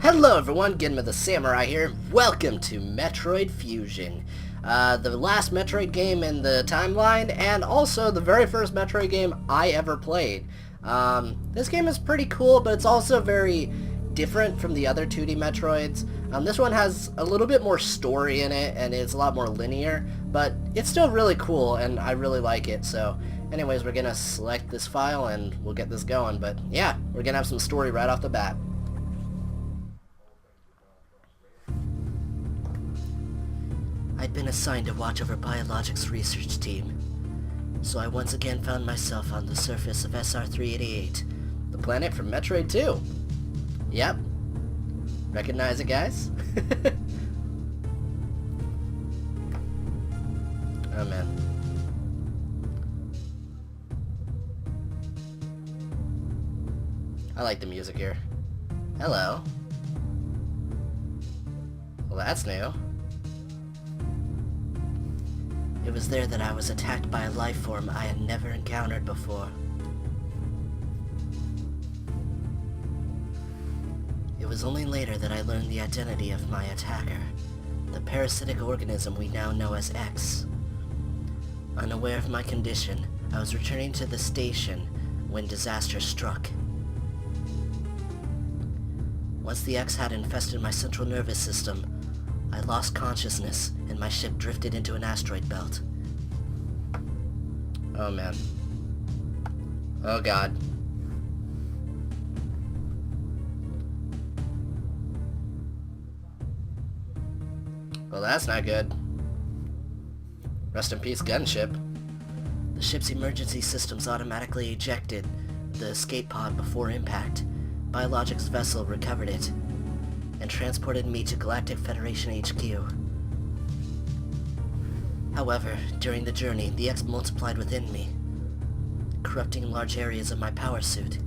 Hello everyone, GenmaTheSamurai here. Welcome to Metroid Fusion. The last Metroid game in the timeline, and also the very first Metroid game I ever played. This game is pretty cool, but it's also very different from the other 2D Metroids. This one has a little bit more story in it, and it's a lot more linear, but it's still really cool, and I really like it. So anyways, we're gonna select this file, and we'll get this going. But yeah, we're gonna have some story right off the bat. I'd been assigned to watch over Biologics research team, so I once again found myself on the surface of SR-388, the planet from Metroid 2. Yep. Recognize it, guys? Oh, man. I like the music here. Hello. Well, that's new. It was there that I was attacked by a life form I had never encountered before. It was only later that I learned the identity of my attacker, the parasitic organism we now know as X. Unaware of my condition, I was returning to the station when disaster struck. Once the X had infested my central nervous system, I lost consciousness, and my ship drifted into an asteroid belt. Oh man. Oh god. Well, that's not good. Rest in peace, gunship. The ship's emergency systems automatically ejected the escape pod before impact. Biologics vessel recovered it and transported me to Galactic Federation HQ. However, during the journey, the X multiplied within me, corrupting large areas of my power suit.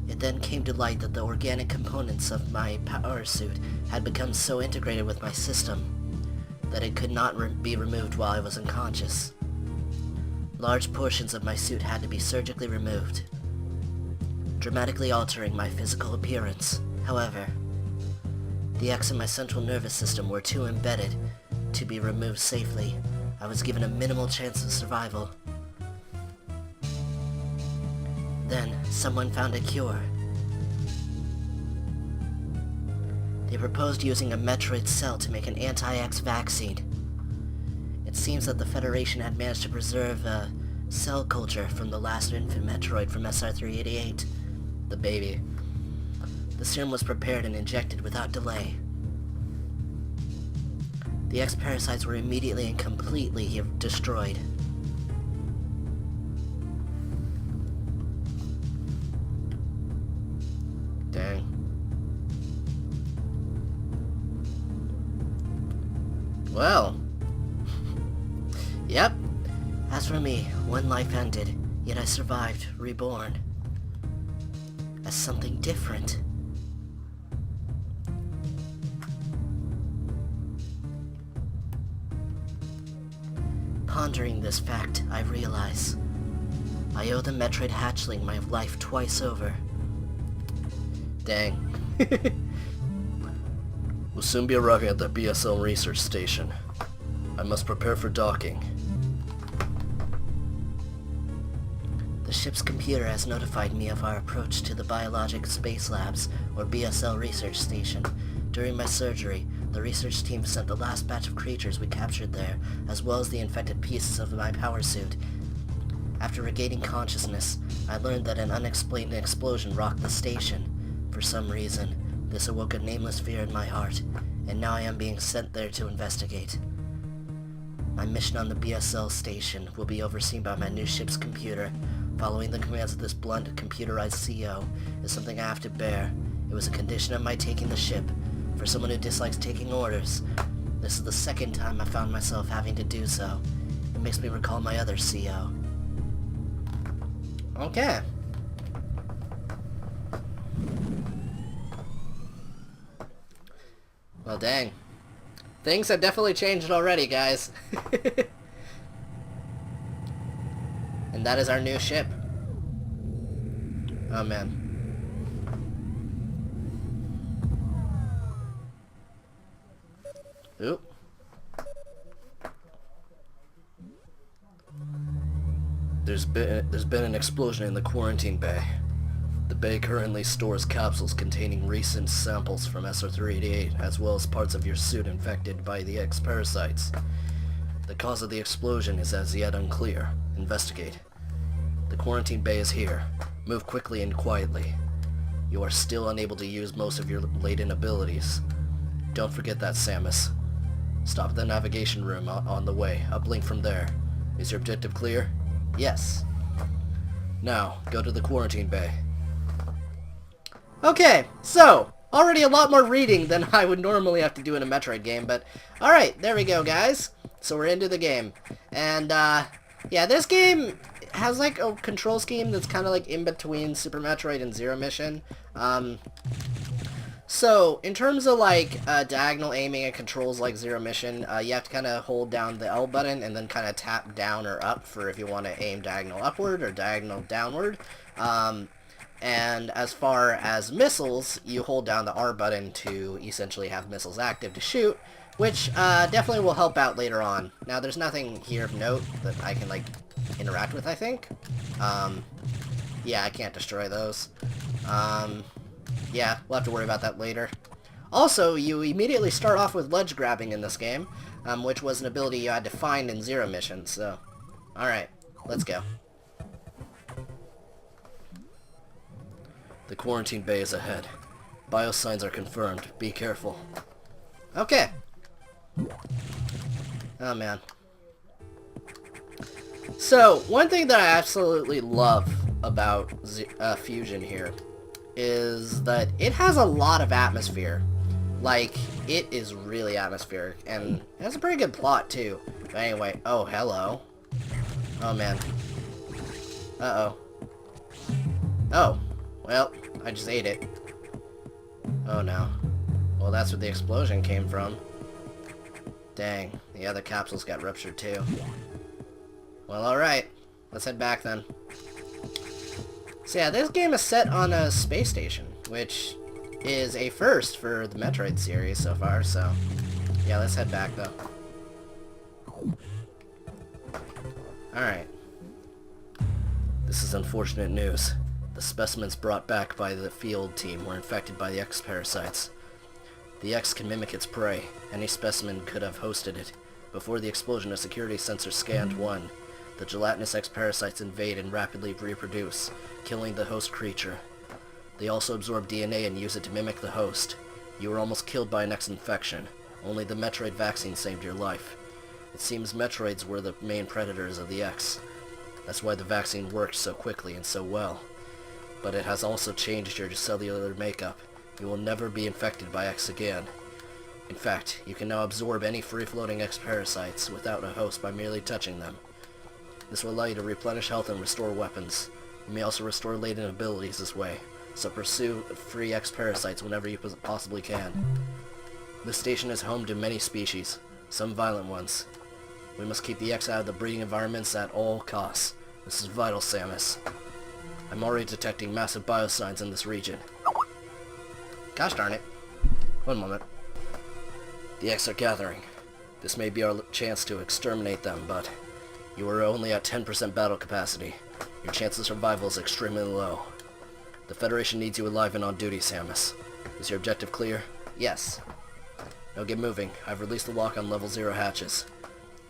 It then came to light that the organic components of my power suit had become so integrated with my system that it could not be removed while I was unconscious. Large portions of my suit had to be surgically removed, dramatically altering my physical appearance. However, the X in my central nervous system were too embedded to be removed safely. I was given a minimal chance of survival. Then, someone found a cure. They proposed using a Metroid cell to make an anti-X vaccine. It seems that the Federation had managed to preserve a cell culture from the last infant Metroid from SR-388. The baby. The serum was prepared and injected without delay. The X-parasites were immediately and completely destroyed. Dang. Well. Yep. As for me, one life ended, yet I survived, reborn as something different. Pondering this fact, I realize I owe the Metroid hatchling my life twice over. Dang. We'll soon be arriving at the BSL research station. I must prepare for docking. The ship's computer has notified me of our approach to the Biologic Space Labs, or BSL research station. During my surgery, the research team sent the last batch of creatures we captured there, as well as the infected pieces of my power suit. After regaining consciousness, I learned that an unexplained explosion rocked the station. For some reason, this awoke a nameless fear in my heart, and now I am being sent there to investigate. My mission on the BSL station will be overseen by my new ship's computer. Following the commands of this blunt, computerized CEO is something I have to bear. It was a condition of my taking the ship. For someone who dislikes taking orders, this is the second time I found myself having to do so. It makes me recall my other CO. Okay. Well, dang. Things have definitely changed already, guys. And that is our new ship. Oh, man. Oop. There's been an explosion in the quarantine bay. The bay currently stores capsules containing recent samples from SR-388, as well as parts of your suit infected by the X parasites. The cause of the explosion is as yet unclear. Investigate. The quarantine bay is here. Move quickly and quietly. You are still unable to use most of your latent abilities. Don't forget that, Samus. Stop at the navigation room on the way. Uplink from there. Is your objective clear? Yes. Now, go to the quarantine bay. Okay, so, already a lot more reading than I would normally have to do in a Metroid game, but alright, there we go, guys. So we're into the game. And, yeah, this game has, like, a control scheme that's kind of, like, in between Super Metroid and Zero Mission. So, in terms of, like, diagonal aiming and controls like Zero Mission, you have to kind of hold down the L button and then kind of tap down or up for if you want to aim diagonal upward or diagonal downward. And as far as missiles, you hold down the R button to essentially have missiles active to shoot, which definitely will help out later on. Now, there's nothing here of note that I can, like, interact with, I think. Yeah, I can't destroy those. Yeah, we'll have to worry about that later. Also, you immediately start off with ledge grabbing in this game, which was an ability you had to find in Zero Mission, so... Alright, let's go. The quarantine bay is ahead. Biosigns are confirmed. Be careful. Okay. Oh, man. So, one thing that I absolutely love about Fusion here is that it has a lot of atmosphere. Like, it is really atmospheric, and it has a pretty good plot, too. But anyway, oh, hello. Oh, man. Uh-oh. Oh. Well, I just ate it. Oh no. Well, that's where the explosion came from. Dang, the other capsules got ruptured too. Well, alright. Let's head back then. So yeah, this game is set on a space station, which is a first for the Metroid series so far, so... Yeah, let's head back though. Alright. This is unfortunate news. The specimens brought back by the field team were infected by the X parasites. The X can mimic its prey. Any specimen could have hosted it. Before the explosion, a security sensor scanned one. The gelatinous X parasites invade and rapidly reproduce, killing the host creature. They also absorb DNA and use it to mimic the host. You were almost killed by an X infection. Only the Metroid vaccine saved your life. It seems Metroids were the main predators of the X. That's why the vaccine worked so quickly and so well. But it has also changed your cellular makeup. You will never be infected by X again. In fact, you can now absorb any free-floating X parasites without a host by merely touching them. This will allow you to replenish health and restore weapons. You may also restore latent abilities this way, so pursue free X parasites whenever you possibly can. This station is home to many species, some violent ones. We must keep the X out of the breeding environments at all costs. This is vital, Samus. I'm already detecting massive biosigns in this region. Gosh darn it. One moment. The X are gathering. This may be our chance to exterminate them, but you are only at 10% battle capacity. Your chance of survival is extremely low. The Federation needs you alive and on duty, Samus. Is your objective clear? Yes. Now get moving. I've released the lock on level 0 hatches.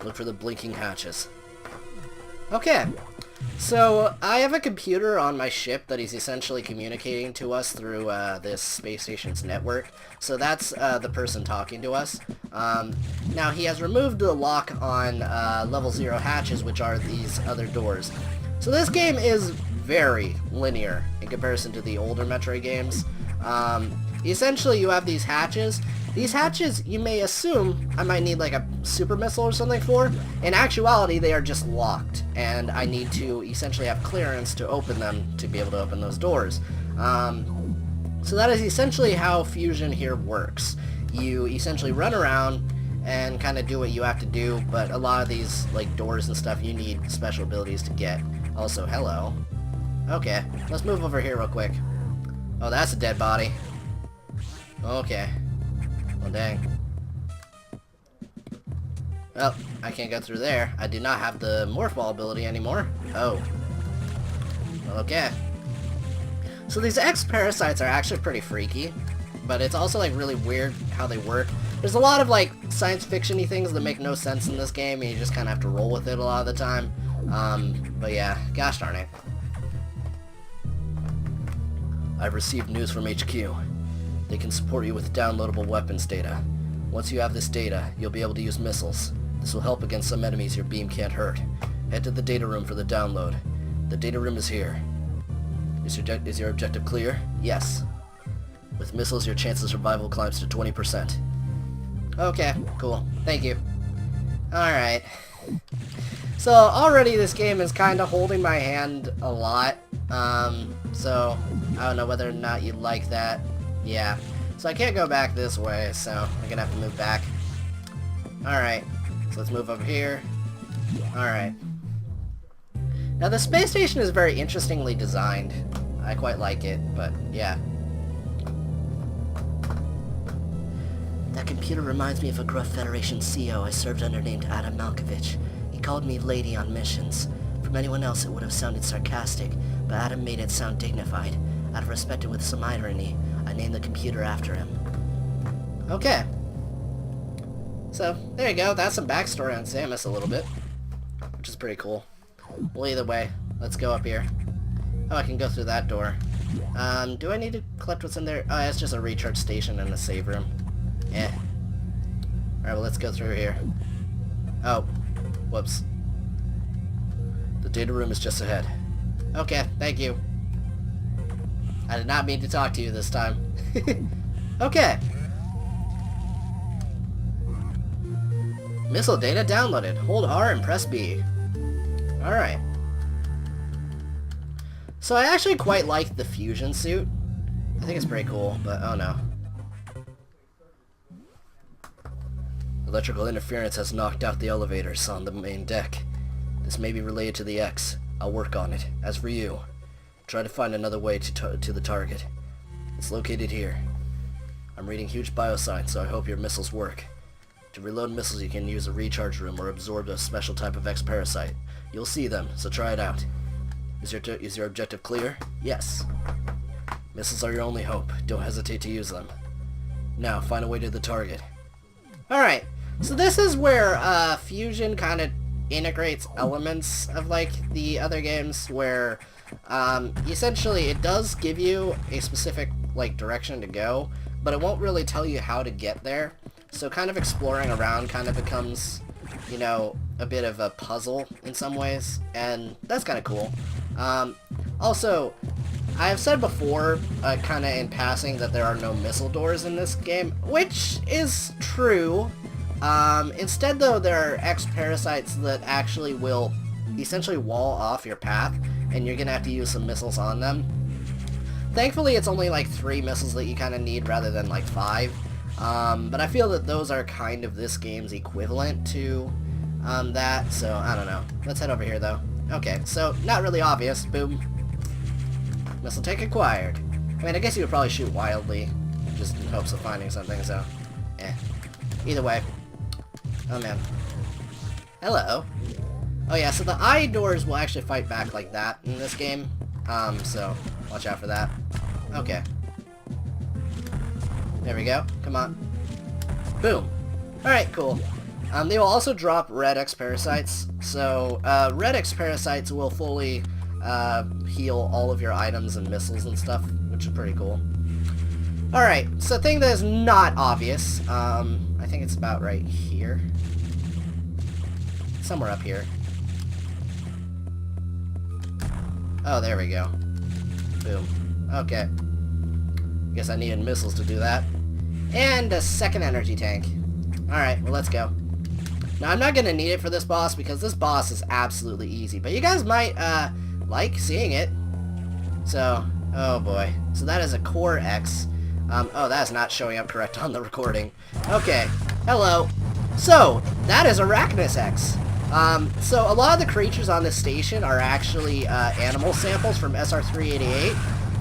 Look for the blinking hatches. Okay. So, I have a computer on my ship that is essentially communicating to us through this space station's network. So that's the person talking to us. Now, he has removed the lock on level 0 hatches, which are these other doors. So this game is very linear in comparison to the older Metroid games. Essentially, you have these hatches. These hatches, you may assume I might need like a super missile or something for. In actuality, they are just locked, and I need to essentially have clearance to open them to be able to open those doors. So that is essentially how Fusion here works. You essentially run around and kind of do what you have to do, but a lot of these like doors and stuff you need special abilities to get. Also, hello. Okay, let's move over here real quick. Oh, that's a dead body. Okay. Well, dang. Well, I can't go through there. I do not have the morph ball ability anymore. Oh. Well, okay. So these X-parasites are actually pretty freaky, but it's also like really weird how they work. There's a lot of like science fiction-y things that make no sense in this game, and you just kind of have to roll with it a lot of the time. But yeah, gosh darn it. I've received news from HQ. They can support you with downloadable weapons data. Once you have this data, you'll be able to use missiles. This will help against some enemies your beam can't hurt. Head to the data room for the download. The data room is here. Is your objective clear? Yes. With missiles, your chance of survival climbs to 20%. Okay, cool. Thank you. Alright. So, already this game is kind of holding my hand a lot. So, I don't know whether or not you like that. Yeah. So I can't go back this way, so I'm gonna have to move back. Alright. So let's move over here. Alright. Now the space station is very interestingly designed. I quite like it, but yeah. That computer reminds me of a gruff Federation CO I served under named Adam Malkovich. He called me Lady on missions. From anyone else it would have sounded sarcastic, but Adam made it sound dignified. Out of respect and with some irony, I named the computer after him. Okay. So, there you go. That's some backstory on Samus a little bit, which is pretty cool. Well, either way, let's go up here. Oh, I can go through that door. Do I need to collect what's in there? Oh, it's just a recharge station and a save room. Eh. Alright, well, let's go through here. Oh. Whoops. The data room is just ahead. Okay, thank you. I did not mean to talk to you this time. Okay. Missile data downloaded. Hold R and press B. Alright. So I actually quite like the fusion suit. I think it's pretty cool, but oh no. Electrical interference has knocked out the elevators on the main deck. This may be related to the X. I'll work on it. As for you, try to find another way to the target. It's located here. I'm reading huge bioscience, so I hope your missiles work. To reload missiles, you can use a recharge room or absorb a special type of X-parasite. You'll see them, so try it out. Is your objective clear? Yes. Missiles are your only hope. Don't hesitate to use them. Now, find a way to the target. Alright, so this is where Fusion kind of integrates elements of like the other games where essentially it does give you a specific like direction to go, but it won't really tell you how to get there. So kind of exploring around kind of becomes, you know, a bit of a puzzle in some ways, and that's kind of cool. Also, I've said before, kind of in passing, that there are no missile doors in this game, which is true. Instead, though, there are X-parasites that actually will essentially wall off your path, and you're gonna have to use some missiles on them. Thankfully, it's only like 3 missiles that you kind of need rather than like 5. But I feel that those are kind of this game's equivalent to that, so I don't know. Let's head over here, though. Okay, so not really obvious. Boom. Missile tank acquired. I mean, I guess you would probably shoot wildly, just in hopes of finding something, so either way. Oh, man. Hello. Oh, yeah, so the eye doors will actually fight back like that in this game, so watch out for that. Okay. There we go. Come on. Boom. Alright, cool. They will also drop red X-parasites, so red X-parasites will fully heal all of your items and missiles and stuff, which is pretty cool. Alright, so thing that is not obvious, I think it's about right here. Somewhere up here. Oh, there we go. Boom. Okay. Guess I needed missiles to do that. And a second energy tank. Alright, well, let's go. Now, I'm not going to need it for this boss because this boss is absolutely easy. But you guys might like seeing it. So, oh boy. So that is a Core X. Oh, that is not showing up correct on the recording. Okay, hello. So, that is Arachnus X. So a lot of the creatures on this station are actually animal samples from SR388.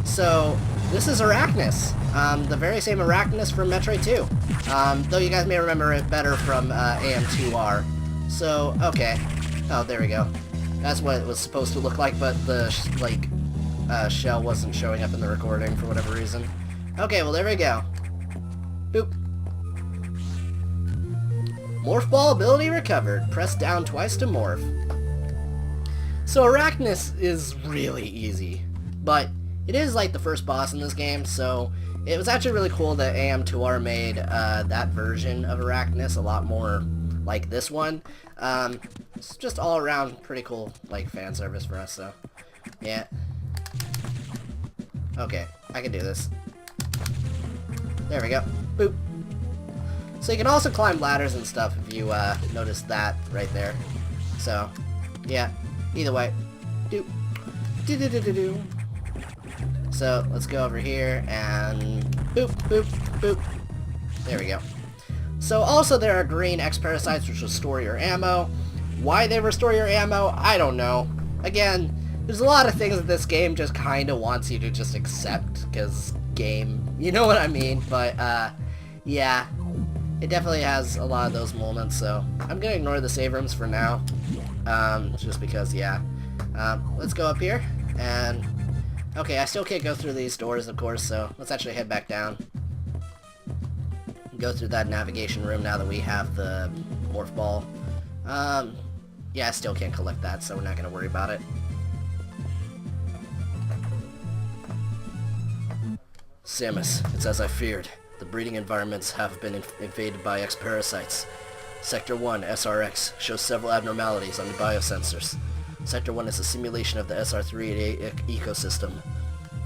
So, this is Arachnus. The very same Arachnus from Metroid 2. Though you guys may remember it better from AM2R. So, okay. Oh, there we go. That's what it was supposed to look like, but the, shell wasn't showing up in the recording for whatever reason. Okay, well, there we go. Boop. Morph ball ability recovered. Press down twice to morph. So Arachnus is really easy, but it is like the first boss in this game, so it was actually really cool that AM2R made that version of Arachnus a lot more like this one. It's just all around pretty cool, like, fan service for us, so yeah. Okay, I can do this. There we go. Boop. So you can also climb ladders and stuff if you notice that right there. So, yeah. Either way. Doop. Do-do-do-do-do. So, let's go over here and boop, boop, boop. There we go. So, also there are green X-Parasites which restore your ammo. Why they restore your ammo, I don't know. Again, there's a lot of things that this game just kind of wants you to just accept, because game, you know what I mean? But, yeah. It definitely has a lot of those moments, so I'm gonna ignore the save rooms for now. Just because, yeah. Let's go up here, and... Okay, I still can't go through these doors, of course, so let's actually head back down. Go through that navigation room now that we have the morph ball. Yeah, I still can't collect that, so we're not gonna worry about it. Samus, it's as I feared. The breeding environments have been invaded by X-Parasites. Sector 1, SRX, shows several abnormalities on the biosensors. Sector 1 is a simulation of the SR388 ecosystem.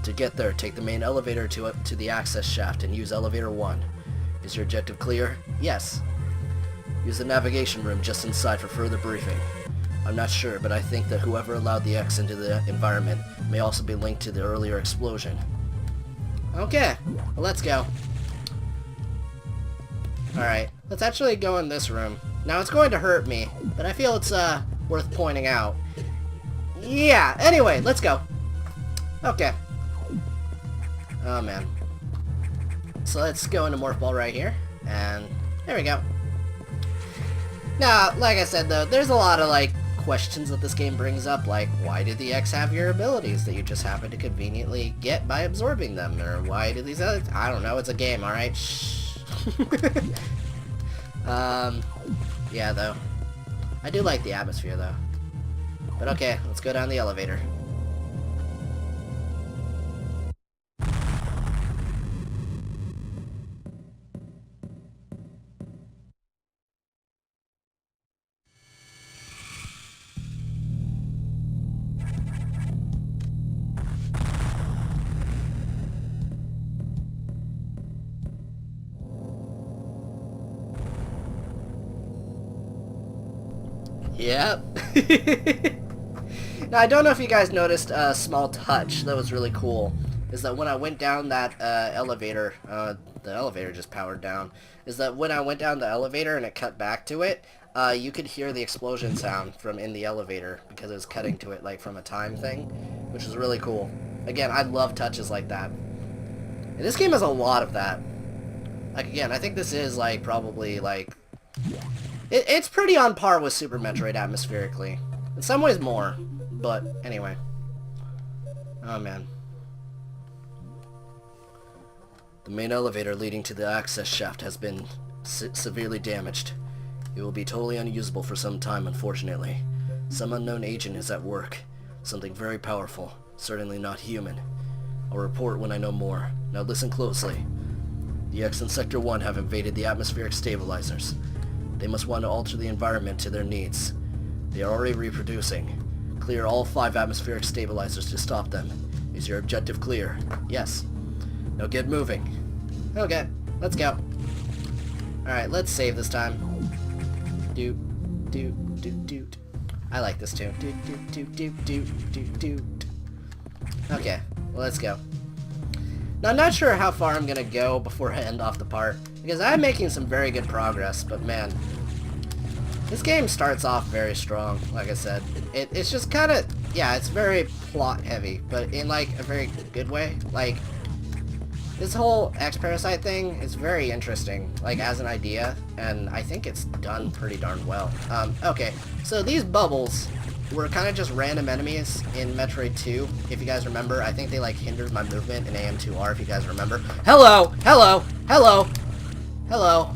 To get there, take the main elevator to the access shaft and use elevator 1. Is your objective clear? Yes. Use the navigation room just inside for further briefing. I'm not sure, but I think that whoever allowed the X into the environment may also be linked to the earlier explosion. Okay, well, let's go. Alright, let's actually go in this room. Now, it's going to hurt me, but I feel it's worth pointing out. Yeah, anyway, let's go. Okay. Oh, man. So let's go into Morph Ball right here, and there we go. Now, like I said, though, there's a lot of, like, questions that this game brings up, like, why did the X have your abilities that you just happen to conveniently get by absorbing them? Or why do these other... I don't know, it's a game, alright? Shh. Yeah, though. I do like the atmosphere, though. But okay, let's go down the elevator. Yep. Now, I don't know if you guys noticed a small touch that was really cool. Is that when I went down that elevator, the elevator just powered down, is that when I went down the elevator and it cut back to it, you could hear the explosion sound from in the elevator because it was cutting to it like from a time thing, which was really cool. Again, I love touches like that. And this game has a lot of that. Like, again, I think this is like probably like... It's pretty on par with Super Metroid atmospherically. In some ways more, but anyway. Oh man. The main elevator leading to the access shaft has been severely damaged. It will be totally unusable for some time, unfortunately. Some unknown agent is at work. Something very powerful. Certainly not human. I'll report when I know more. Now listen closely. The X in Sector 1 have invaded the atmospheric stabilizers. They must want to alter the environment to their needs. They are already reproducing. Clear all 5 atmospheric stabilizers to stop them. Is your objective clear? Yes. Now get moving. Okay, let's go. Alright, let's save this time. Doot, doot, doot, doot. I like this too. Doot, doot, doot, doot, doot, doot, doot. Okay, well, let's go. Now, I'm not sure how far I'm gonna go before I end off the part, because I'm making some very good progress, but man, this game starts off very strong, like I said. It's just kind of, yeah, it's very plot heavy, but in like a very good way. Like, This whole X-Parasite thing is very interesting, like, as an idea, and I think it's done pretty darn well. Okay, so these bubbles were kind of just random enemies in Metroid 2, if you guys remember. I think they, like, hindered my movement in AM2R, if you guys remember. Hello! Hello! Hello! Hello!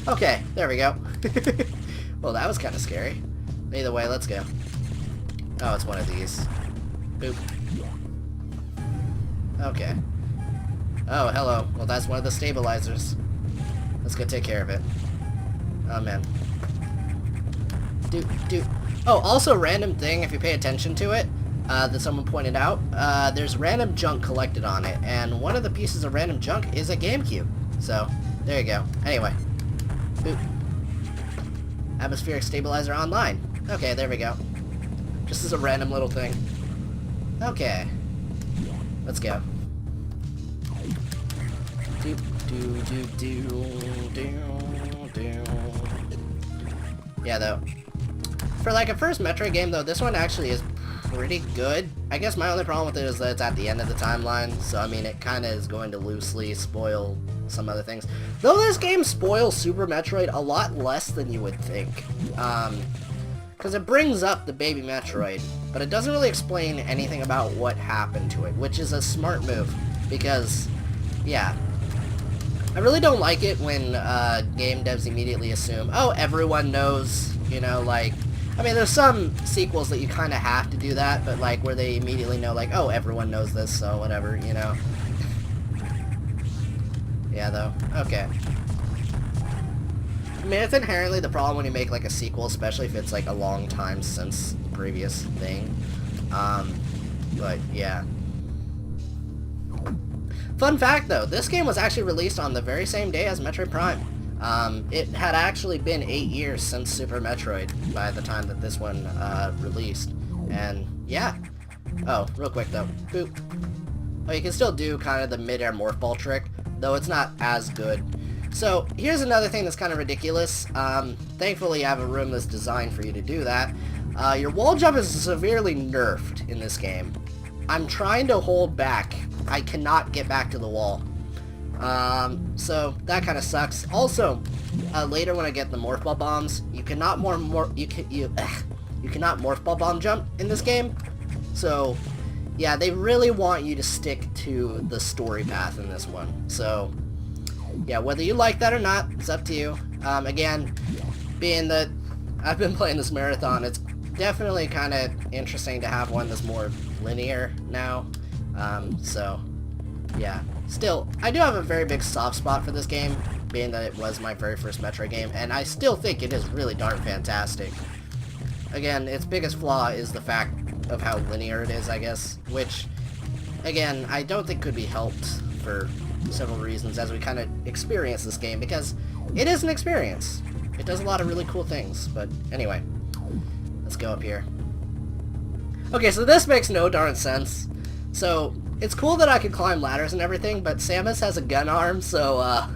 Okay, there we go. Well, that was kind of scary. Either way, let's go. Oh, it's one of these. Boop. Okay. Oh, hello. Well, that's one of the stabilizers. Let's go take care of it. Oh, man. Oh, also, random thing, if you pay attention to it, that someone pointed out, there's random junk collected on it, and one of the pieces of random junk is a GameCube. So, there you go. Anyway. Boop. Atmospheric stabilizer online. Okay, there we go. Just as a random little thing. Okay. Let's go. Yeah, though. For like a first Metroid game, though, this one actually is pretty good. I guess my only problem with it is that it's at the end of the timeline, so I mean, it kind of is going to loosely spoil some other things. Though this game spoils Super Metroid a lot less than you would think. Because it brings up the baby Metroid, but it doesn't really explain anything about what happened to it, which is a smart move, because, yeah. I really don't like it when game devs immediately assume, oh, everyone knows, you know, like, I mean, there's some sequels that you kind of have to do that, but, like, where they immediately know, like, oh, everyone knows this, so whatever, you know. Yeah, though. Okay. I mean, it's inherently the problem when you make, like, a sequel, especially if it's, like, a long time since the previous thing. But, yeah. Fun fact, though, this game was actually released on the very same day as Metroid Prime. It had actually been 8 years since Super Metroid by the time that this one released. And, yeah. Oh, real quick, though. Boop. Oh, you can still do kind of the mid-air morph ball trick, though it's not as good. So, here's another thing that's kind of ridiculous. Thankfully, you have a room that's designed for you to do that. Your wall jump is severely nerfed in this game. I'm trying to hold back. I cannot get back to the wall. So that kind of sucks. Also, later when I get the morph ball bombs, you cannot you cannot morph ball bomb jump in this game. So, yeah, they really want you to stick to the story path in this one. So, yeah, whether you like that or not, it's up to you. Again, being that I've been playing this marathon, it's definitely kind of interesting to have one that's more linear now. So, yeah. Still, I do have a very big soft spot for this game, being that it was my very first Metroid game, and I still think it is really darn fantastic. Again, its biggest flaw is the fact of how linear it is, I guess, which, again, I don't think could be helped for several reasons as we kind of experience this game, because it is an experience. It does a lot of really cool things, but anyway, let's go up here. Okay, so this makes no darn sense. So, it's cool that I can climb ladders and everything, but Samus has a gun arm, so, I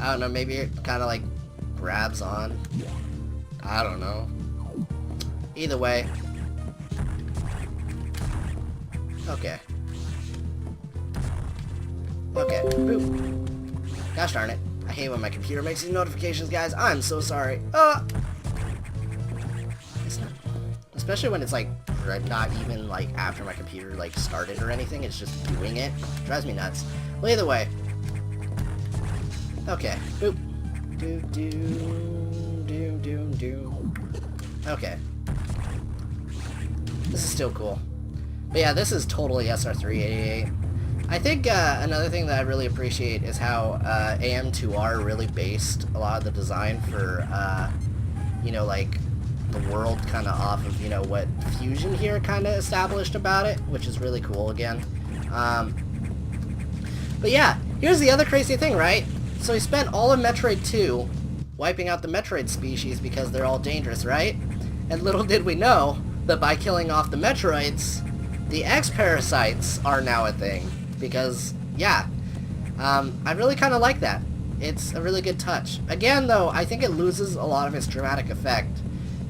don't know, maybe it kind of, like, grabs on. I don't know. Either way. Okay. Okay. Boop. Gosh darn it. I hate when my computer makes these notifications, guys. I'm so sorry. It's not, especially when it's, like, not even, like, after my computer, like, started or anything. It's just doing it. Drives me nuts. Well, either way. Okay. Boop. Do. Okay. This is still cool. But yeah, this is totally SR388. I think another thing that I really appreciate is how AM2R really based a lot of the design for, you know, like, the world kind of off of, you know, what Fusion here kind of established about it, which is really cool again. But yeah, here's the other crazy thing, right? So we spent all of Metroid 2 wiping out the Metroid species because they're all dangerous, right? And little did we know that by killing off the Metroids, the X-Parasites are now a thing. Because, yeah, I really kind of like that. It's a really good touch. Again, though, I think it loses a lot of its dramatic effect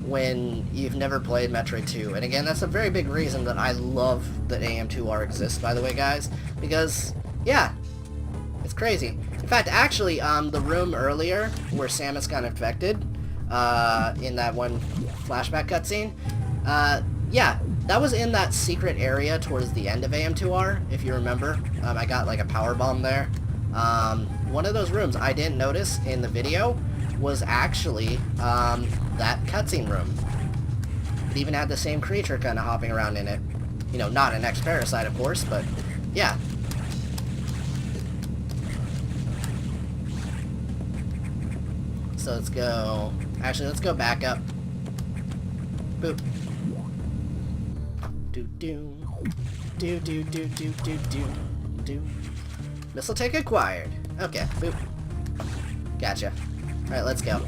when you've never played Metroid 2. And again, that's a very big reason that I love that AM2R exists, by the way, guys. Because, Yeah, it's crazy. In fact, actually, the room earlier where Samus got infected, in that one flashback cutscene, yeah, that was in that secret area towards the end of AM2R, if you remember. I got like a power bomb there. One of those rooms I didn't notice in the video was actually that cutscene room. It even had the same creature kind of hopping around in it. You know, not an X-Parasite, of course, but yeah. So let's go... Actually, let's go back up. Boop. Do-do. Do-do-do-do-do-do-do. Missile tank acquired. Okay, boop. Gotcha. Alright, let's go.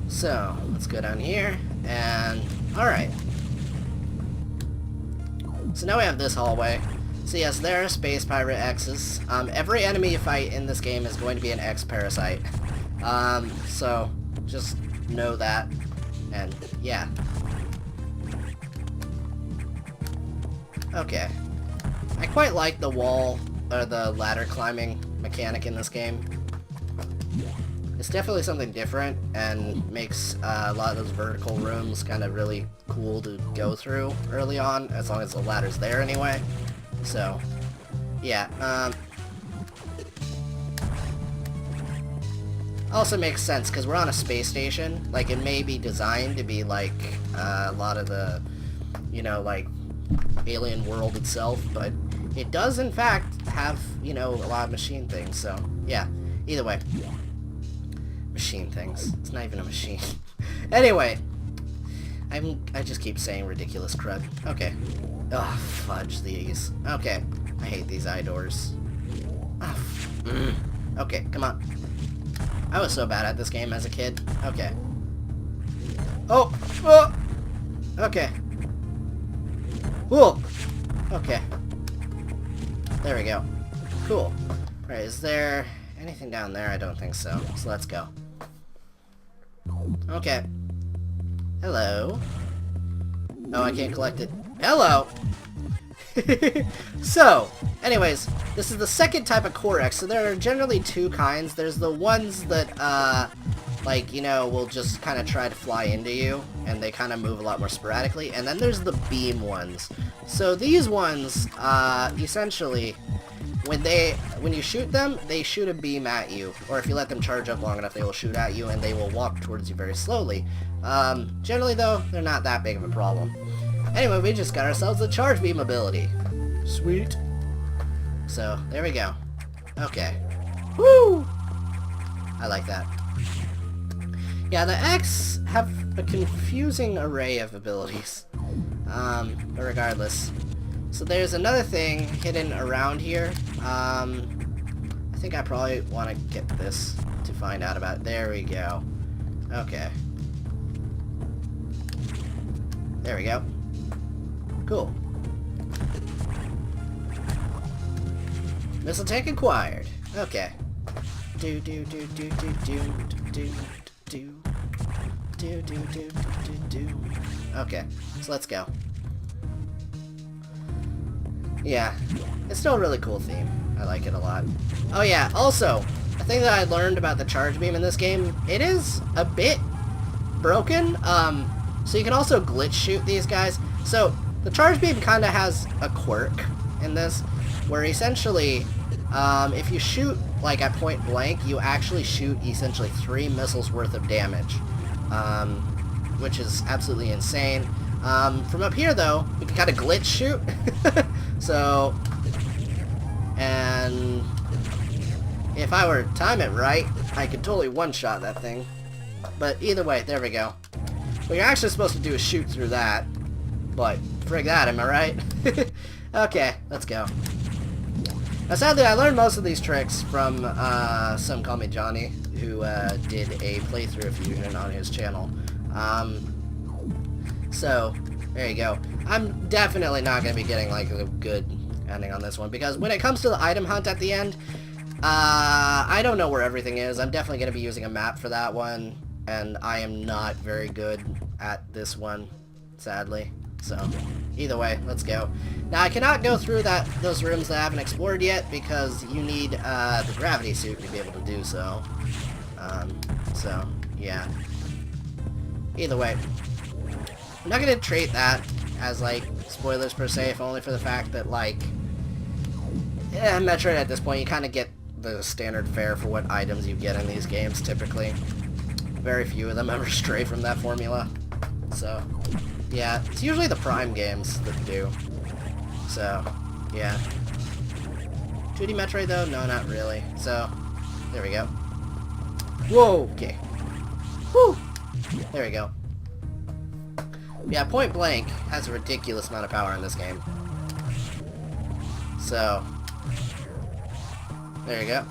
So, let's go down here, and... Alright. So now we have this hallway. So yes, there are Space Pirate X's. Every enemy you fight in this game is going to be an X-Parasite. So, just know that. And, yeah. Okay. I quite like the wall, or the ladder climbing mechanic in this game. It's definitely something different, and makes a lot of those vertical rooms kind of really cool to go through early on, as long as the ladder's there anyway. So, yeah, also makes sense, because we're on a space station. Like, it may be designed to be like a lot of the, you know, like, alien world itself, but it does, in fact, have, you know, a lot of machine things, so, yeah. Either way. Machine things. It's not even a machine. Anyway. I just keep saying ridiculous crud. Okay. Ugh, fudge these. Okay. I hate these eye doors. Ugh. Okay, come on. I was so bad at this game as a kid. Okay. Oh! Oh! Okay. Cool. Okay. There we go. Cool. Alright, is there anything down there? I don't think so. So let's go. Okay. Hello. Oh, I can't collect it. Hello! So, anyways, this is the second type of Core X. So there are generally two kinds. There's the ones that, like, you know, will just kind of try to fly into you, and they kind of move a lot more sporadically. And then there's the beam ones. So these ones, essentially, when you shoot them, they shoot a beam at you. Or if you let them charge up long enough, they will shoot at you, and they will walk towards you very slowly. Generally, though, they're not that big of a problem. Anyway, we just got ourselves a charge beam ability. Sweet. So, there we go. Okay. Woo! I like that. Yeah, the X have a confusing array of abilities. But regardless. So there's another thing hidden around here. I think I probably want to get this to find out about it. There we go. Okay. There we go. Cool. Missile tank acquired. Okay. Do do do do do do do do do do do do do. Okay, so let's go. Yeah, it's still a really cool theme. I like it a lot. Oh yeah, also, a thing that I learned about the charge beam in this game, it is a bit broken. So you can also glitch shoot these guys. So the charge beam kind of has a quirk in this, where essentially, if you shoot like at point blank, you actually shoot essentially 3 missiles worth of damage, which is absolutely insane. From up here though, you can kind of glitch shoot. So, and if I were to time it right, I could totally one-shot that thing. But either way, there we go. What you're actually supposed to do is shoot through that. But, frig that, am I right? Okay, let's go. Now sadly, I learned most of these tricks from, some call me Johnny, who, did a playthrough of Fusion on his channel. So, there you go. I'm definitely not going to be getting, like, a good ending on this one, because when it comes to the item hunt at the end, I don't know where everything is. I'm definitely going to be using a map for that one, and I am not very good at this one, sadly. So, either way, let's go. Now, I cannot go through those rooms that I haven't explored yet because you need the gravity suit to be able to do so. So, yeah. Either way, I'm not going to treat that as, like, spoilers per se, if only for the fact that, like, yeah, Metroid at this point, you kind of get the standard fare for what items you get in these games, typically. Very few of them ever stray from that formula. So, yeah, it's usually the Prime games that do. So, yeah. 2D Metroid, though? No, not really. So, there we go. Whoa! Okay. Woo! There we go. Yeah, Point Blank has a ridiculous amount of power in this game. So, there you go.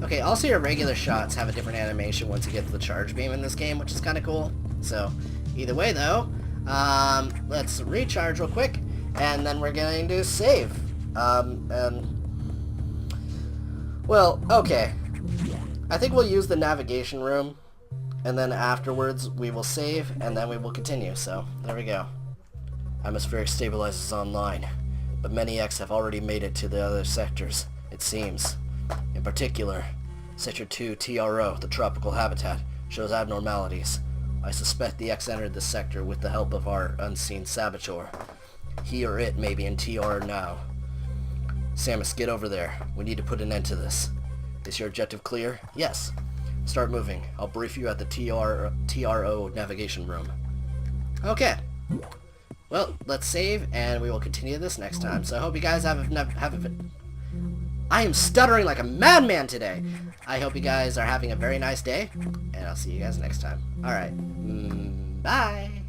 Okay, also your regular shots have a different animation once you get to the charge beam in this game, which is kind of cool. So, either way though, let's recharge real quick, and then we're going to save. Well, okay. I think we'll use the navigation room, and then afterwards we will save, and then we will continue. So, there we go. Atmospheric stabilizers online, but many X have already made it to the other sectors, it seems. In particular, Sector 2 TRO, the tropical habitat, shows abnormalities. I suspect the X entered this sector with the help of our unseen saboteur. He or it may be in TR now. Samus, get over there. We need to put an end to this. Is your objective clear? Yes. Start moving. I'll brief you at the TRO navigation room. Okay. Well, let's save, and we will continue this next time. So I hope you guys have a... I am stuttering like a madman today! I hope you guys are having a very nice day, and I'll see you guys next time. Alright. Bye!